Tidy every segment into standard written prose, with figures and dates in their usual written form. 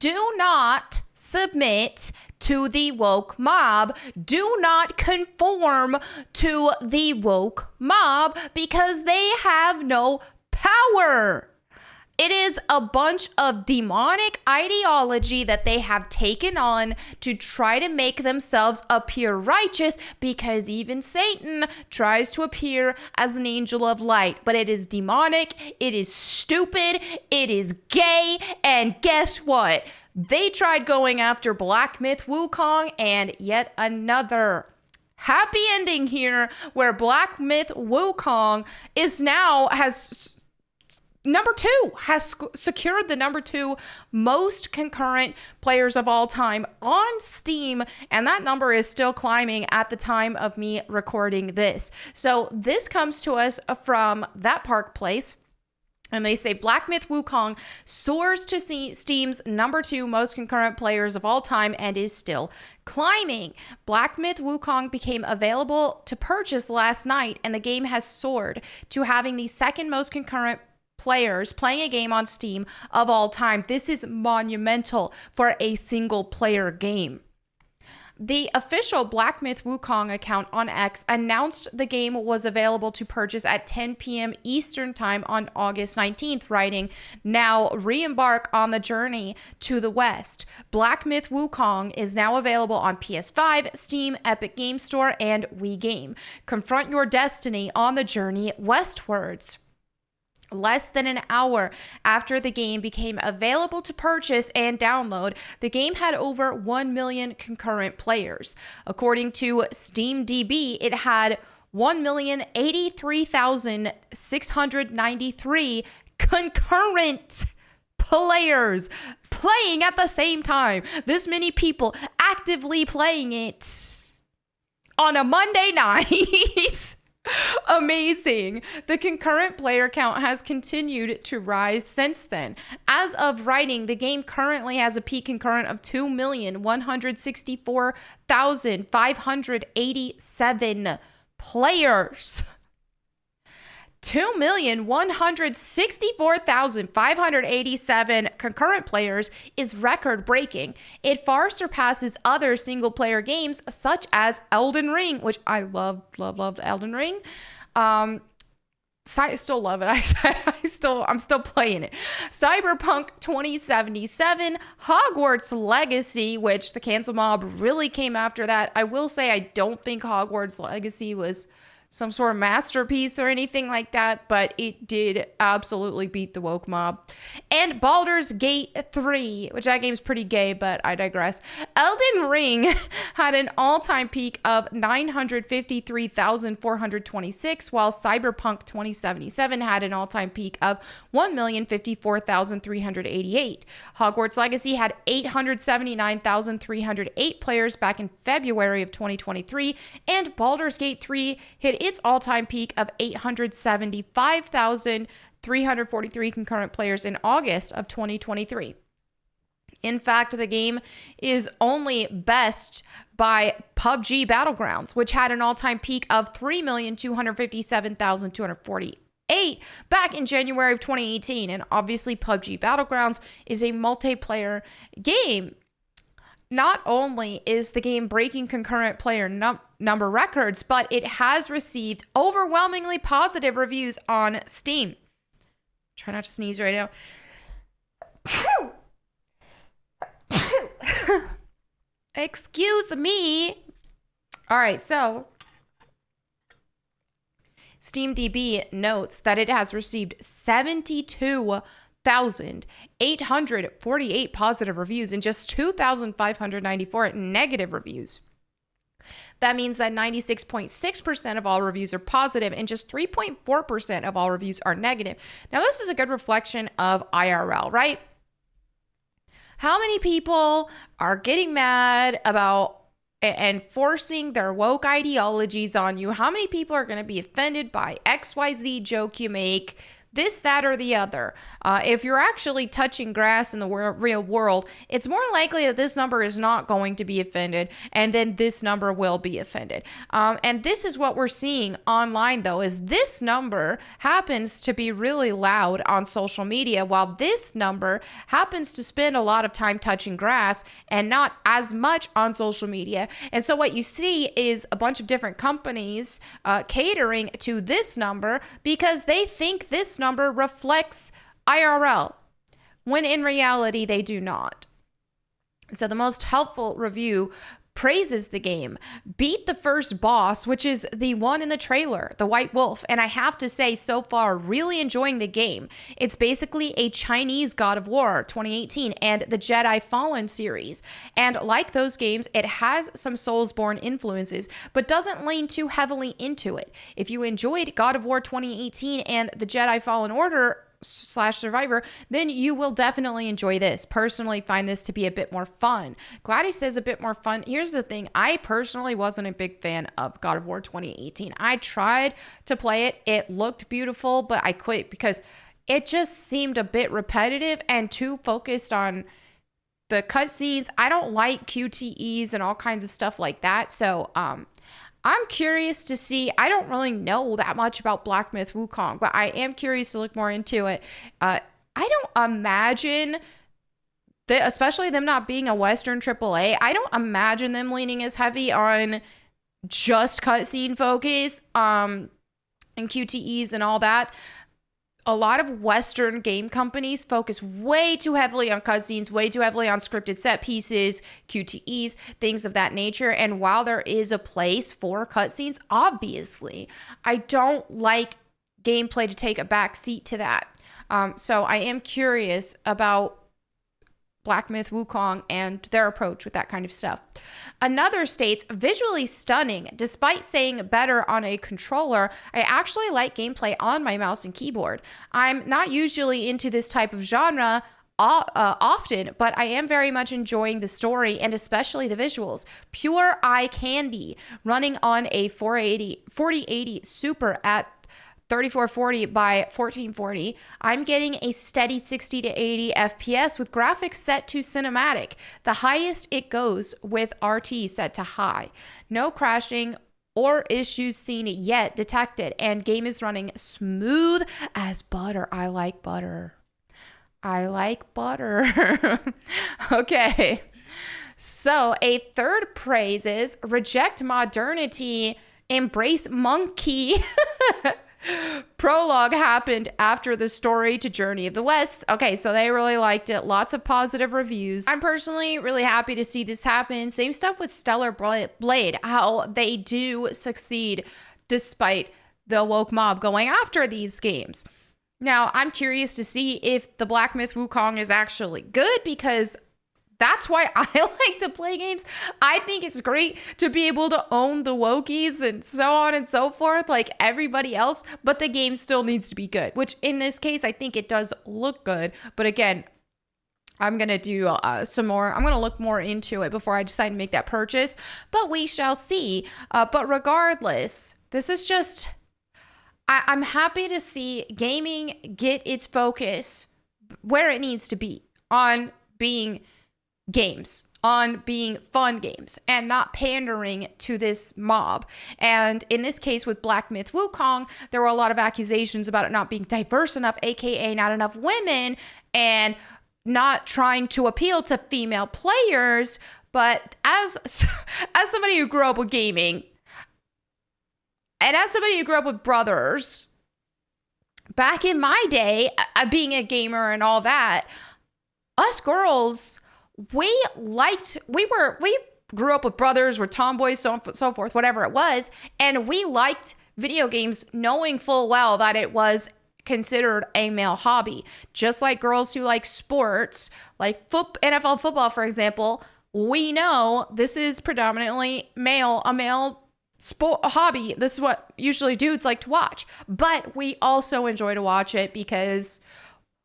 do not submit to the woke mob. Do not conform to the woke mob because they have no power. It is a bunch of demonic ideology that they have taken on to try to make themselves appear righteous, because even Satan tries to appear as an angel of light. But it is demonic, it is stupid, it is gay, and guess what? They tried going after Black Myth Wukong, and yet another happy ending here where Black Myth Wukong has secured the number 2 most concurrent players of all time on Steam, and that number is still climbing at the time of me recording this. So this comes to us from That Park Place. And they say Black Myth Wukong soars to Steam's number 2 most concurrent players of all time and is still climbing. Black Myth Wukong became available to purchase last night, and the game has soared to having the 2nd most concurrent players playing a game on Steam of all time. This is monumental for a single player game. The official Black Myth Wukong account on X announced the game was available to purchase at 10 p.m. Eastern Time on August 19th, writing, "Now re-embark on the journey to the West. Black Myth Wukong is now available on PS5, Steam, Epic Game Store, and Wii Game. Confront your destiny on the journey westwards." Less than an hour after the game became available to purchase and download, the game had over 1 million concurrent players. According to SteamDB, it had 1,083,693 concurrent players playing at the same time. This many people actively playing it on a Monday night. Amazing. The concurrent player count has continued to rise since then. As of writing, the game currently has a peak concurrent of 2,164,587 players. 2,164,587 concurrent players is record-breaking. It far surpasses other single-player games such as Elden Ring, which I loved Elden Ring. I still love it. I'm still playing it. Cyberpunk 2077, Hogwarts Legacy, which the cancel mob really came after that. I will say I don't think Hogwarts Legacy was some sort of masterpiece or anything like that, but it did absolutely beat the woke mob. And Baldur's Gate 3, which that game's pretty gay, but I digress. Elden Ring had an all-time peak of 953,426, while Cyberpunk 2077 had an all-time peak of 1,054,388. Hogwarts Legacy had 879,308 players back in February of 2023, and Baldur's Gate 3 hit its all-time peak of 875,343 concurrent players in August of 2023. In fact, the game is only best by PUBG Battlegrounds, which had an all-time peak of 3,257,248 back in January of 2018. And obviously, PUBG Battlegrounds is a multiplayer game. Not only is the game breaking concurrent player number records, but it has received overwhelmingly positive reviews on Steam. Try not to sneeze right now. Excuse me. All right, so SteamDB notes that it has received 72,848 positive reviews and just 2,594 negative reviews. That means that 96.6% of all reviews are positive and just 3.4% of all reviews are negative. Now, this is a good reflection of IRL, right? How many people are getting mad about and forcing their woke ideologies on you? How many people are going to be offended by XYZ joke you make? this, that, or the other. If you're actually touching grass in the real world, it's more likely that this number is not going to be offended, and then this number will be offended. And this is what we're seeing online, though, is this number happens to be really loud on social media, while this number happens to spend a lot of time touching grass and not as much on social media. And so what you see is a bunch of different companies catering to this number because they think this number reflects IRL, when in reality they do not. So the most helpful review praises the game, beat the first boss, which is the one in the trailer, the White Wolf. And I have to say, so far, really enjoying the game. It's basically a Chinese God of War 2018 and the Jedi Fallen series. And like those games, it has some Soulsborne influences, but doesn't lean too heavily into it. If you enjoyed God of War 2018 and the Jedi Fallen Order / Survivor, then you will definitely enjoy this. Personally find this to be a bit more fun. Gladys says a bit more fun. Here's the thing. I personally wasn't a big fan of God of War 2018. I tried to play it. It looked beautiful, but I quit because it just seemed a bit repetitive and too focused on the cutscenes. I don't like QTEs and all kinds of stuff like that. So, I'm curious to see. I don't really know that much about Black Myth Wukong, but I am curious to look more into it. I don't imagine that, especially them not being a Western AAA, I don't imagine them leaning as heavy on just cutscene focus, and QTEs and all that. A lot of Western game companies focus way too heavily on cutscenes, way too heavily on scripted set pieces, QTEs, things of that nature. And while there is a place for cutscenes, obviously, I don't like gameplay to take a back seat to that. So I am curious about Black Myth Wukong and their approach with that kind of stuff. Another states, visually stunning. Despite saying better on a controller, I actually like gameplay on my mouse and keyboard. I'm not usually into this type of genre often, but I am very much enjoying the story and especially the visuals. Pure eye candy, running on a 4080 Super at 3440 by 1440. I'm getting a steady 60 to 80 FPS with graphics set to cinematic. The highest it goes with RT set to high. No crashing or issues seen yet detected, and game is running smooth as butter. I like butter. I like butter. Okay. So a third praise is reject modernity, embrace monkey. Prologue happened after the story to Journey of the West. Okay, so they really liked it. Lots of positive reviews. I'm personally really happy to see this happen. Same stuff with Stellar Blade, how they do succeed despite the woke mob going after these games. Now, I'm curious to see if the Black Myth Wukong is actually good, because that's why I like to play games. I think it's great to be able to own the wokies and so on and so forth, like everybody else, but the game still needs to be good, which in this case, I think it does look good. But again, I'm going to do some more. I'm going to look more into it before I decide to make that purchase, but we shall see. But regardless, this is just, I'm happy to see gaming get its focus where it needs to be, on being games, on being fun games, and not pandering to this mob. And in this case with Black Myth Wukong, there were a lot of accusations about it not being diverse enough, aka not enough women, and not trying to appeal to female players. But as somebody who grew up with gaming, and as somebody who grew up with brothers, back in my day, being a gamer and all that, us girls, we grew up with brothers, we're tomboys, so forth, whatever it was, and we liked video games knowing full well that it was considered a male hobby. Just like girls who like sports, like NFL football, for example, we know this is predominantly a male sport hobby. This is what usually dudes like to watch, but we also enjoy to watch it because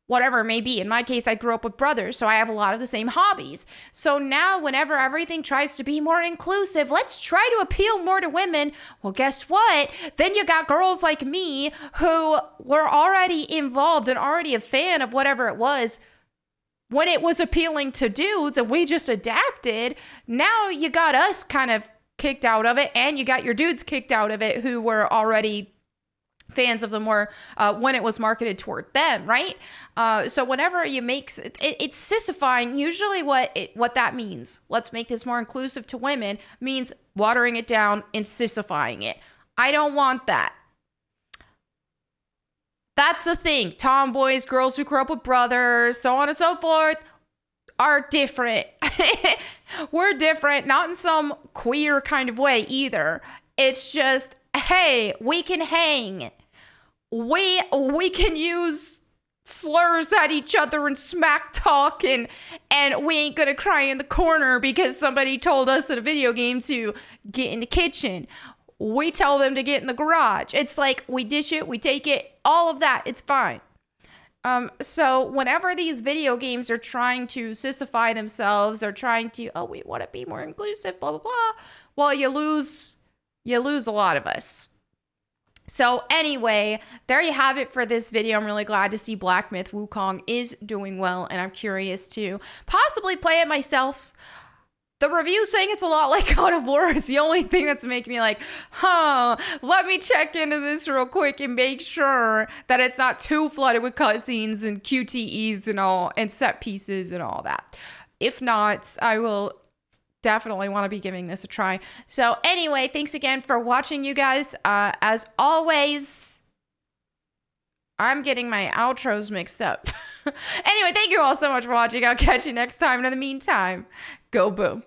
whatever it may be. In my case, I grew up with brothers, so I have a lot of the same hobbies. So now whenever everything tries to be more inclusive, let's try to appeal more to women. Well, guess what? Then you got girls like me who were already involved and already a fan of whatever it was when it was appealing to dudes, and we just adapted. Now you got us kind of kicked out of it, and you got your dudes kicked out of it who were already fans of the more when it was marketed toward them, right? So whenever you make it's sissifying, usually what that means, let's make this more inclusive to women, means watering it down and sissifying it. I don't want that. That's the thing. Tomboys, girls who grew up with brothers, so on and so forth, are different. We're different, not in some queer kind of way either. It's just, hey, we can hang. We can use slurs at each other and smack talk, and we ain't gonna cry in the corner because somebody told us in a video game to get in the kitchen. We tell them to get in the garage. It's like we dish it, we take it, all of that. It's fine. So whenever these video games are trying to sissify themselves, or trying to, oh, we want to be more inclusive, blah, blah, blah, well, you lose a lot of us. So anyway, there you have it for this video. I'm really glad to see Black Myth Wukong is doing well, and I'm curious to possibly play it myself. The review saying it's a lot like God of War is the only thing that's making me like, let me check into this real quick and make sure that it's not too flooded with cutscenes and QTEs and all, and set pieces and all that. If not, I will definitely want to be giving this a try. So anyway, thanks again for watching, you guys. As always, I'm getting my outros mixed up. Anyway, thank you all so much for watching. I'll catch you next time. And in the meantime, go boom.